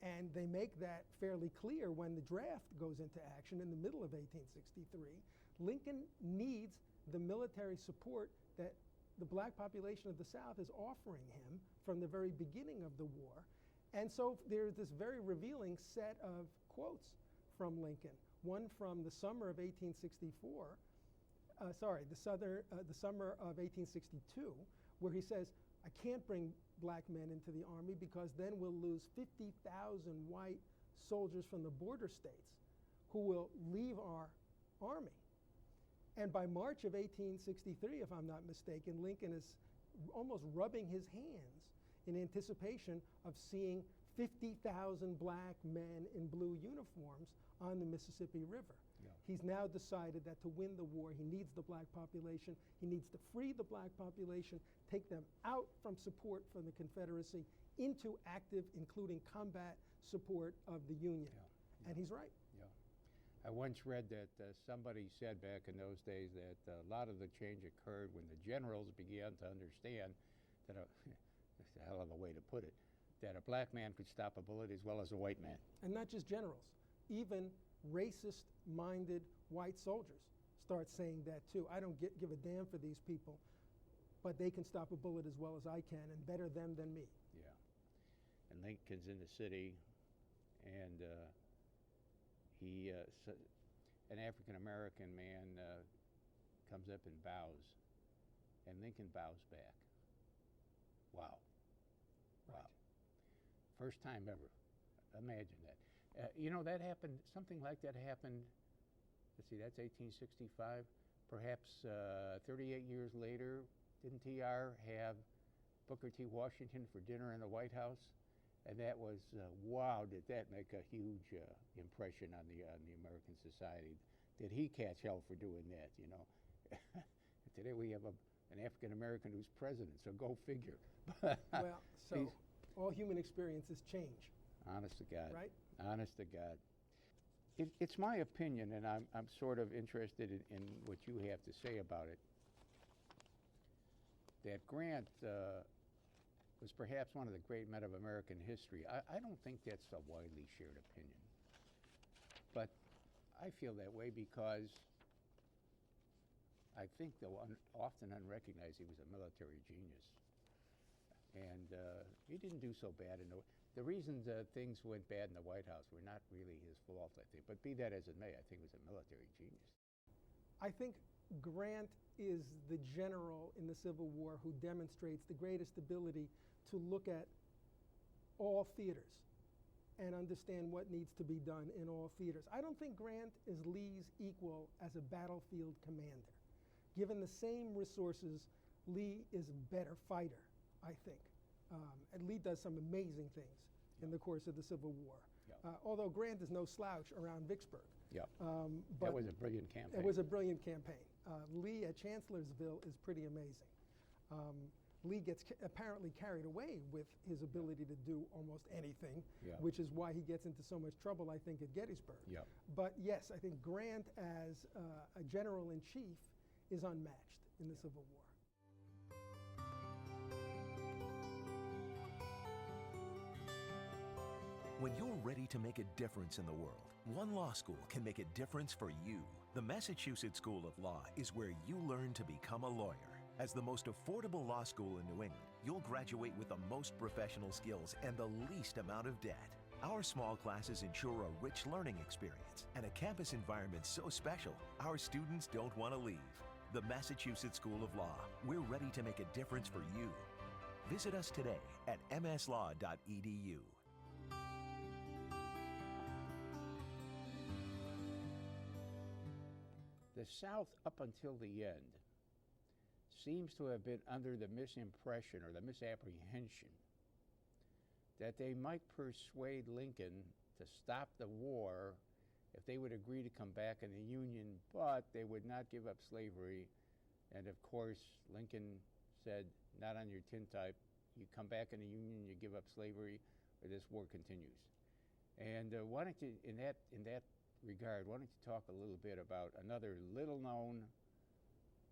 And they make that fairly clear when the draft goes into action in the middle of 1863. Lincoln needs the military support that the black population of the South is offering him from the very beginning of the war. And so there's this very revealing set of quotes from Lincoln. One from the summer of 1864, the summer of 1862, where he says, I can't bring black men into the Army, because then we'll lose 50,000 white soldiers from the border states who will leave our Army. And by March of 1863, if I'm not mistaken, Lincoln is almost rubbing his hands in anticipation of seeing 50,000 black men in blue uniforms on the Mississippi River. Yeah. He's now decided that to win the war, he needs the black population. He needs to free the black population, take them out from support for the Confederacy into active, including combat support of the Union. Yeah. Yeah. And he's right. Yeah. I once read that somebody said back in those days that a lot of the change occurred when the generals began to understand that that's a hell of a way to put it, that a black man could stop a bullet as well as a white man. And not just generals, even racist-minded white soldiers start saying that too. I don't give a damn for these people, but they can stop a bullet as well as I can, and better them than me. Yeah. And Lincoln's in the city, and an African-American man comes up and bows, and Lincoln bows back. Wow. Wow. First time ever. Imagine that. That happened, something like that happened, let's see, that's 1865. Perhaps 38 years later, didn't TR have Booker T. Washington for dinner in the White House? And that was, wow, did that make a huge impression on the American society? Did he catch hell for doing that, Today we have an African-American who's president, so go figure. Well, so all human experiences change. Honest to God. Right? Honest to God. It's my opinion, and I'm sort of interested in what you have to say about it, that Grant was perhaps one of the great men of American history. I don't think that's a widely shared opinion. But I feel that way because I think, though often unrecognized, he was a military genius. And he didn't do so bad. The reasons things went bad in the White House were not really his fault, I think. But be that as it may, I think he was a military genius. I think Grant is the general in the Civil War who demonstrates the greatest ability to look at all theaters and understand what needs to be done in all theaters. I don't think Grant is Lee's equal as a battlefield commander. Given the same resources, Lee is a better fighter, I think. And Lee does some amazing things in the course of the Civil War. Although Grant is no slouch around Vicksburg. Yeah. But that was a brilliant campaign. It was a brilliant campaign. Lee at Chancellorsville is pretty amazing. Lee gets apparently carried away with his ability to do almost anything, which is why he gets into so much trouble, I think, at Gettysburg. But yes, I think Grant as a general-in-chief is unmatched in the Civil War. When you're ready to make a difference in the world, one law school can make a difference for you. The Massachusetts School of Law is where you learn to become a lawyer. As the most affordable law school in New England, you'll graduate with the most professional skills and the least amount of debt. Our small classes ensure a rich learning experience and a campus environment so special, our students don't want to leave. The Massachusetts School of Law. We're ready to make a difference for you. Visit us today at mslaw.edu. The South, up until the end, seems to have been under the misimpression or the misapprehension that they might persuade Lincoln to stop the war if they would agree to come back in the Union, but they would not give up slavery. And of course, Lincoln said, not on your tintype. You come back in the Union, you give up slavery, or this war continues. And why don't you, in that regard, why don't you talk a little bit about another little-known,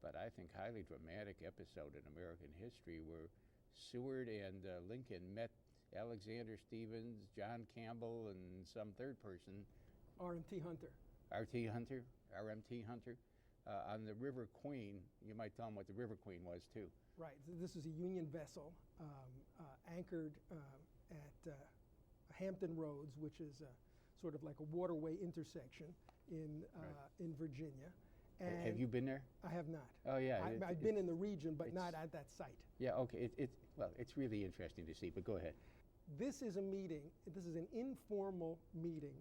but I think highly dramatic episode in American history where Seward and Lincoln met Alexander Stephens, John Campbell, and some third person. RMT Hunter. RMT Hunter, on the River Queen. You might tell them what the River Queen was, too. Right. This is a Union vessel anchored at Hampton Roads, which is sort of like a waterway intersection in Virginia. And have you been there? I have not. Oh, yeah. I've been in the region, but not at that site. Yeah, okay. Well, it's really interesting to see, but go ahead. This is a meeting, this is an informal meeting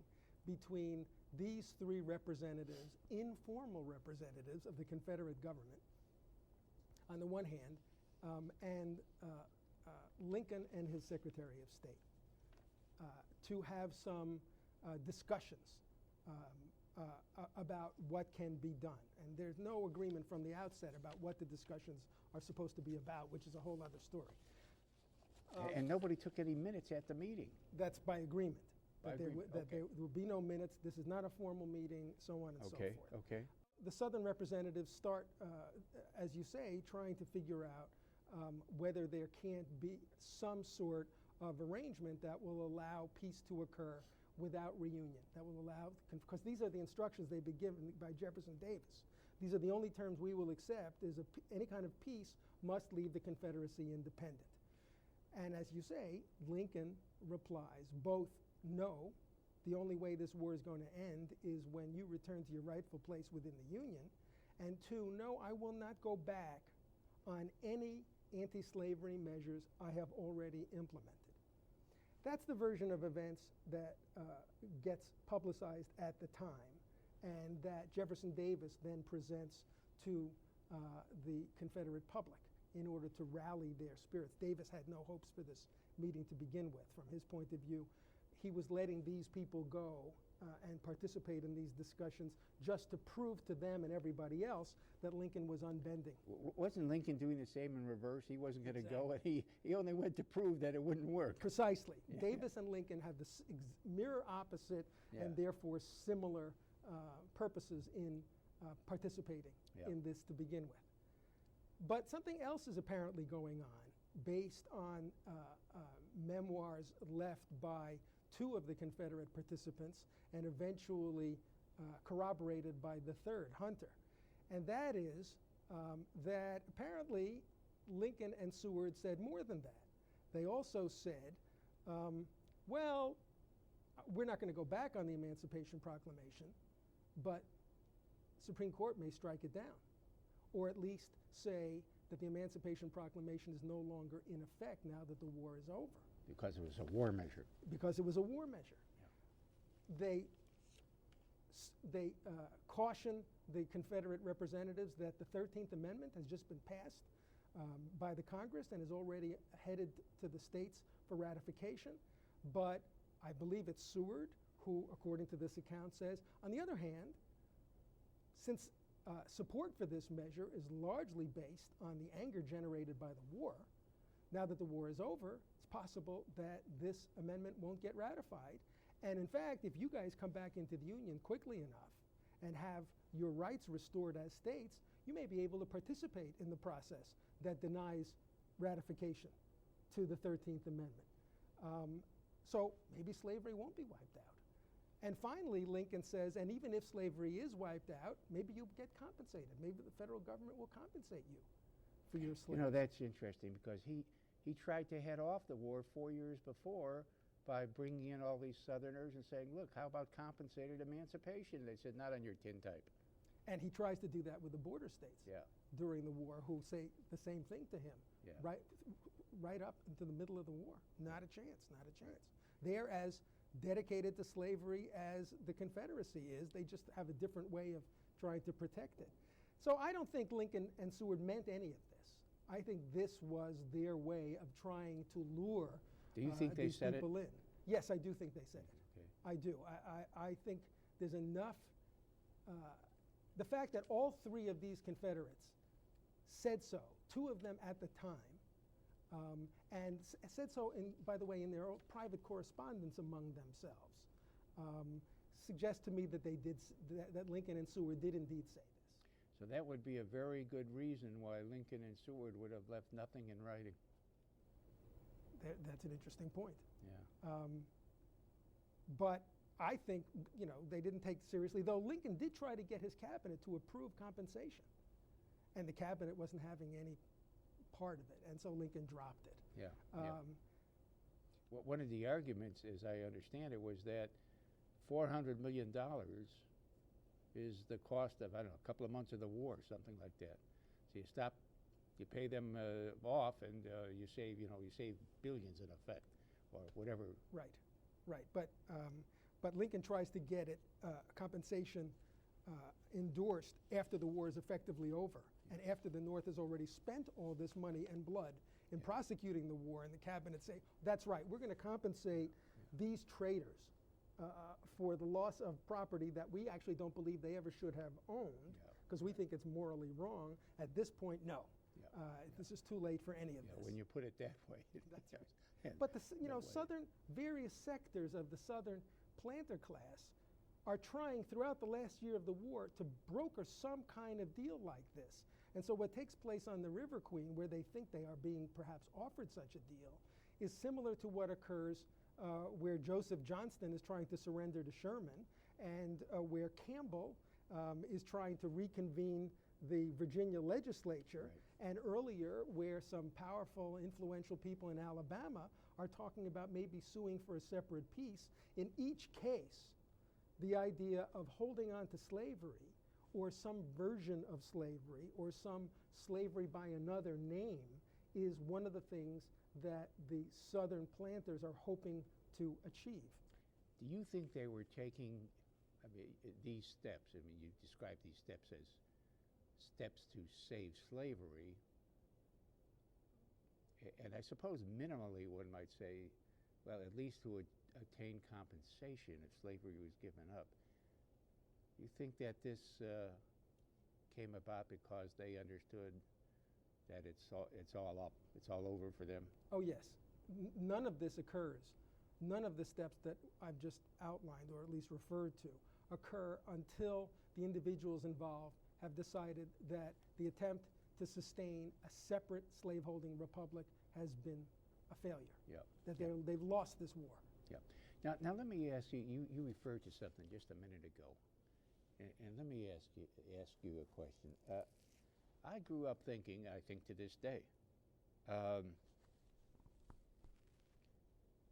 between these three representatives, informal representatives of the Confederate government, on the one hand, and Lincoln and his Secretary of State, to have some discussions about what can be done. And there's no agreement from the outset about what the discussions are supposed to be about, which is a whole other story. And nobody took any minutes at the meeting. That's by agreement. By agreement, There will be no minutes. This is not a formal meeting, so on and so forth. Okay. The Southern representatives start, as you say, trying to figure out whether there can't be some sort of arrangement that will allow peace to occur without reunion, that will allow, because these are the instructions they've been given by Jefferson Davis. These are the only terms we will accept, is any kind of peace must leave the Confederacy independent. And as you say, Lincoln replies both, no, the only way this war is going to end is when you return to your rightful place within the Union, and two, no, I will not go back on any anti-slavery measures I have already implemented. That's the version of events that gets publicized at the time, and that Jefferson Davis then presents to the Confederate public in order to rally their spirits. Davis had no hopes for this meeting to begin with. From his point of view, he was letting these people go and participate in these discussions just to prove to them and everybody else that Lincoln was unbending. Wasn't Lincoln doing the same in reverse? He wasn't going to go, and he only went to prove that it wouldn't work. Precisely. Davis and Lincoln have the mirror opposite and therefore similar purposes in participating in this to begin with. But something else is apparently going on based on memoirs left by two of the Confederate participants and eventually corroborated by the third, Hunter. And that is that apparently Lincoln and Seward said more than that. They also said, well, we're not going to go back on the Emancipation Proclamation, but Supreme Court may strike it down, or at least say that the Emancipation Proclamation is no longer in effect now that the war is over. Because it was a war measure. Because it was a war measure. Yeah. They caution the Confederate representatives that the 13th Amendment has just been passed by the Congress and is already headed to the states for ratification. But I believe it's Seward who, according to this account, says, on the other hand, since support for this measure is largely based on the anger generated by the war, now that the war is over, it's possible that this amendment won't get ratified. And in fact, if you guys come back into the Union quickly enough and have your rights restored as states, you may be able to participate in the process that denies ratification to the 13th Amendment. So maybe slavery won't be wiped out. And finally, Lincoln says, and even if slavery is wiped out, maybe you'll get compensated. Maybe the federal government will compensate you for your slaves. You know, that's interesting because he tried to head off the war 4 years before by bringing in all these Southerners and saying, look, how about compensated emancipation? They said, not on your tin type. And he tries to do that with the border states during the war, who say the same thing to him, right up into the middle of the war. Not a chance, not a chance. They're as dedicated to slavery as the Confederacy is. They just have a different way of trying to protect it. So I don't think Lincoln and Seward meant any of this. I think this was their way of trying to lure Do you think they these said people it? in. Yes, I do think they said it. Okay. I do. I think there's enough. The fact that all three of these Confederates said so, two of them at the time, and said so, by the way, in their own private correspondence among themselves, suggests to me that they did, that Lincoln and Seward did indeed say this. So that would be a very good reason why Lincoln and Seward would have left nothing in writing. That's an interesting point. Yeah. But I think, they didn't take it seriously, though Lincoln did try to get his cabinet to approve compensation. And the cabinet wasn't having any part of it, and so Lincoln dropped it. Yeah. Well, one of the arguments, as I understand it, was that $400 million is the cost of, I don't know, a couple of months of the war, something like that. So you stop You pay them off, and you save billions in effect, or whatever. Right, right. But Lincoln tries to get it compensation endorsed after the war is effectively over, and after the North has already spent all this money and blood in prosecuting the war, and the cabinet say, that's right, we're going to compensate these traitors for the loss of property that we actually don't believe they ever should have owned, because we think it's morally wrong. At this point, no. This is too late for any of this. When you put it that way. That's right. But various sectors of the Southern planter class are trying throughout the last year of the war to broker some kind of deal like this. And so what takes place on the River Queen, where they think they are being perhaps offered such a deal, is similar to what occurs where Joseph Johnston is trying to surrender to Sherman, and where Campbell is trying to reconvene the Virginia legislature, and earlier where some powerful, influential people in Alabama are talking about maybe suing for a separate peace. In each case, the idea of holding on to slavery, or some version of slavery, or some slavery by another name, is one of the things that the Southern planters are hoping to achieve. Do you think they were taking, these steps, you describe these steps as steps to save slavery, and I suppose minimally one might say, well, at least to attain compensation if slavery was given up. You think that this came about because they understood that it's all up, it's all over for them? Oh yes, none of this occurs. None of the steps that I've just outlined, or at least referred to, occur until the individuals involved have decided that the attempt to sustain a separate slaveholding republic has been a failure. That they've lost this war. Now let me ask you. You referred to something just a minute ago, and let me ask you a question. I grew up thinking, I think to this day,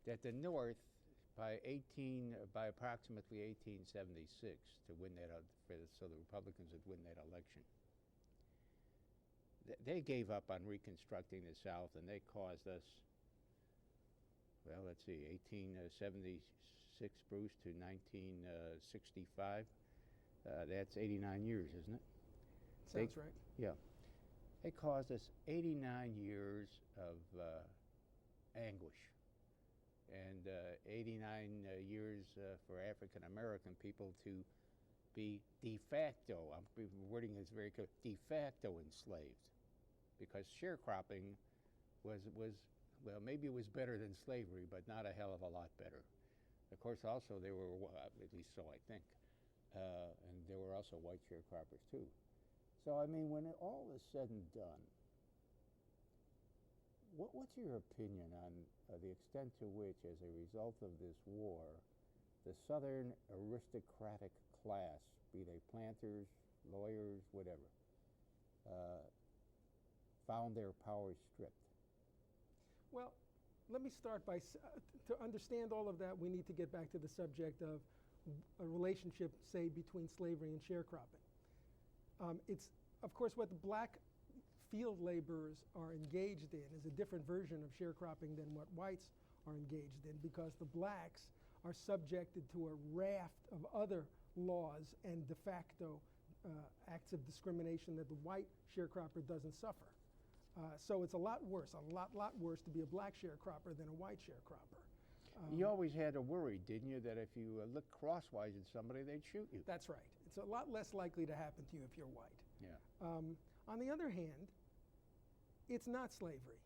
that the North, by approximately 1876, to win that, so the Republicans would win that election, they gave up on reconstructing the South, and they caused us, well, let's see, 1876, Bruce, to 1965. That's 89 years, isn't it? Sounds right. Yeah. They caused us 89 years of anguish, and 89 years for African American people to be de facto, I'm wording this very clear, de facto enslaved, because sharecropping was well, maybe it was better than slavery, but not a hell of a lot better. Of course, also they were, at least so I think, and there were also white sharecroppers too. So I mean, when all is said and done, what's your opinion on the extent to which, as a result of this war, the Southern aristocratic class, be they planters, lawyers, whatever, found their powers stripped? Well, let me start by, to understand all of that, we need to get back to the subject of a relationship, say, between slavery and sharecropping. It's, of course, what the black field laborers are engaged in is a different version of sharecropping than what whites are engaged in, because the blacks are subjected to a raft of other laws and de facto acts of discrimination that the white sharecropper doesn't suffer. So it's a lot worse to be a black sharecropper than a white sharecropper. You always had to worry, didn't you, that if you looked crosswise at somebody, they'd shoot you? That's right. It's a lot less likely to happen to you if you're white. Yeah. On the other hand, it's not slavery.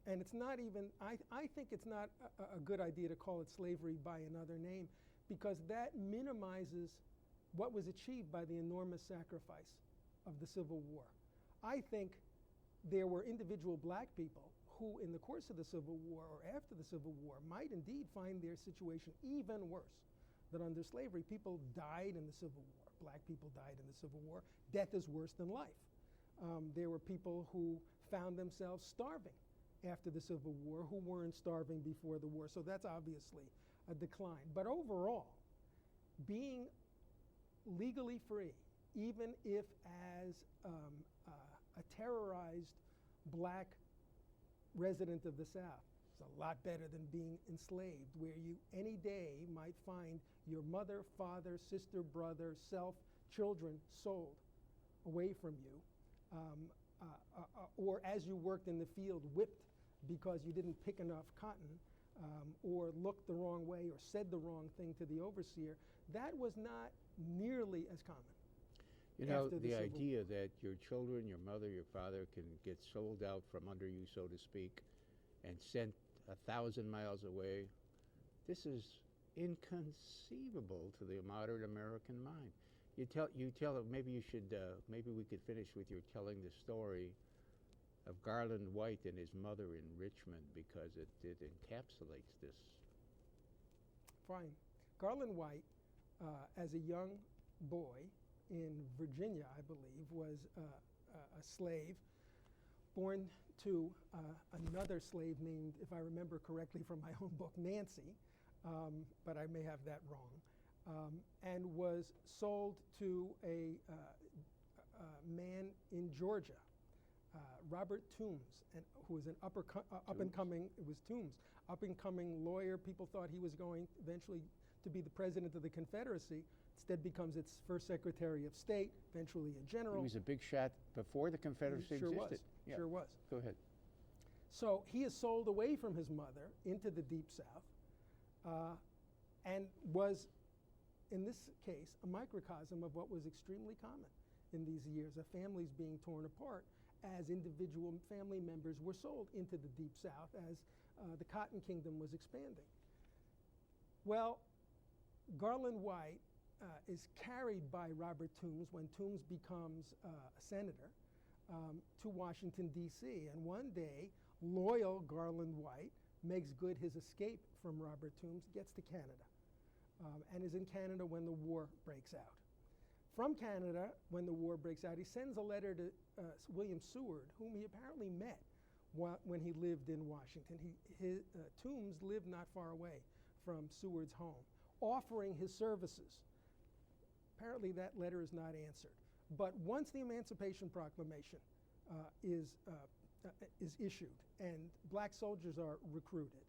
And it's not even, I think it's not a good idea to call it slavery by another name, because that minimizes what was achieved by the enormous sacrifice of the Civil War. I think there were individual black people who, in the course of the Civil War or after the Civil War, might indeed find their situation even worse than under slavery. People died in the Civil War. Black people died in the Civil War. Death is worse than life. There were people who found themselves starving after the Civil War who weren't starving before the war. So that's obviously a decline. But overall, being legally free, even if as a terrorized black resident of the South. It's a lot better than being enslaved, where you any day might find your mother, father, sister, brother, self, children sold away from you, or as you worked in the field, whipped because you didn't pick enough cotton, or looked the wrong way, or said the wrong thing to the overseer. That was not nearly as common. You know, after the Civil idea that your children, your mother, your father can get sold out from under you, so to speak, and sent 1,000 miles away, this is inconceivable to the modern American mind. You tell, maybe you should, maybe we could finish with your telling the story of Garland White and his mother in Richmond, because it encapsulates this. Fine. Garland White, as a young boy in Virginia, I believe, was a slave born to another slave named, if I remember correctly from my own book, Nancy, but I may have that wrong, and was sold to a man in Georgia, Robert Toombs, who was an up-and-coming, it was Toombs, up-and-coming lawyer. People thought he was going eventually to be the president of the Confederacy. Instead becomes its first Secretary of State, eventually a general. He was a big shot before the Confederacy Sure existed. was. Yeah. Sure was. Go ahead. So he is sold away from his mother into the Deep South, and was, in this case, a microcosm of what was extremely common in these years, of families being torn apart as individual family members were sold into the Deep South as the Cotton Kingdom was expanding. Well, Garland White is carried by Robert Toombs when Toombs becomes a senator to Washington, D.C. And one day, loyal Garland White makes good his escape from Robert Toombs, gets to Canada, and is in Canada when the war breaks out. From Canada, when the war breaks out, he sends a letter to William Seward, whom he apparently met when he lived in Washington. Toombs lived not far away from Seward's home, offering his services. Apparently that letter is not answered. But once the Emancipation Proclamation is issued and black soldiers are recruited,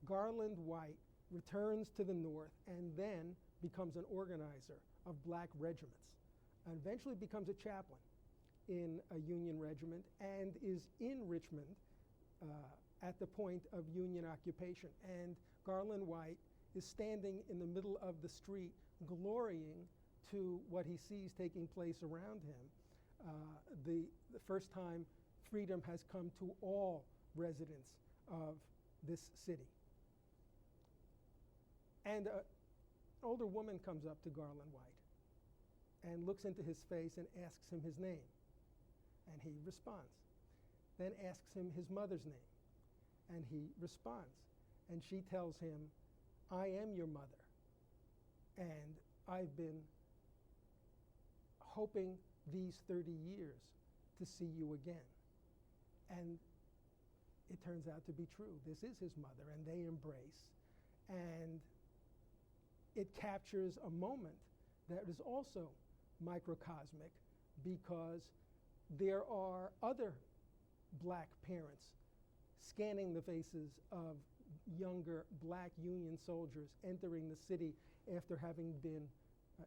Garland White returns to the North and then becomes an organizer of black regiments, and eventually becomes a chaplain in a Union regiment, and is in Richmond at the point of Union occupation. And Garland White is standing in the middle of the street, glorying to what he sees taking place around him. The first time freedom has come to all residents of this city. And an older woman comes up to Garland White and looks into his face and asks him his name. And he responds. Then asks him his mother's name. And he responds. And she tells him, "I am your mother. And I've been hoping these 30 years to see you again." And it turns out to be true. This is his mother, and they embrace. And it captures a moment that is also microcosmic, because there are other black parents scanning the faces of younger black Union soldiers entering the city after having been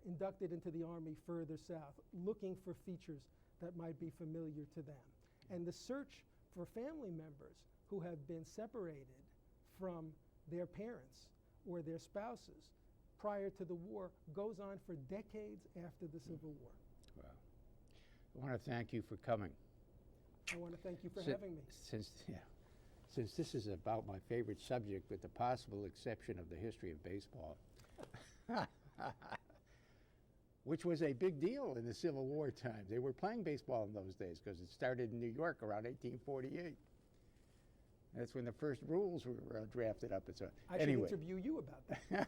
inducted into the Army further south, looking for features that might be familiar to them. And the search for family members who have been separated from their parents or their spouses prior to the war goes on for decades after the Civil War. Wow. I want to thank you for coming. I want to thank you for having me. Since this is about my favorite subject, with the possible exception of the history of baseball, which was a big deal in the Civil War times. They were playing baseball in those days because it started in New York around 1848. That's when the first rules were drafted up. I should interview you about that.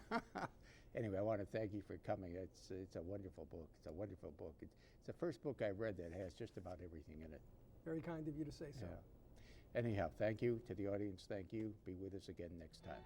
Anyway, I want to thank you for coming. It's a wonderful book. It's a wonderful book. It's the first book I've read that has just about everything in it. Very kind of you to say so. Yeah. Anyhow, thank you to the audience. Thank you. Be with us again next time.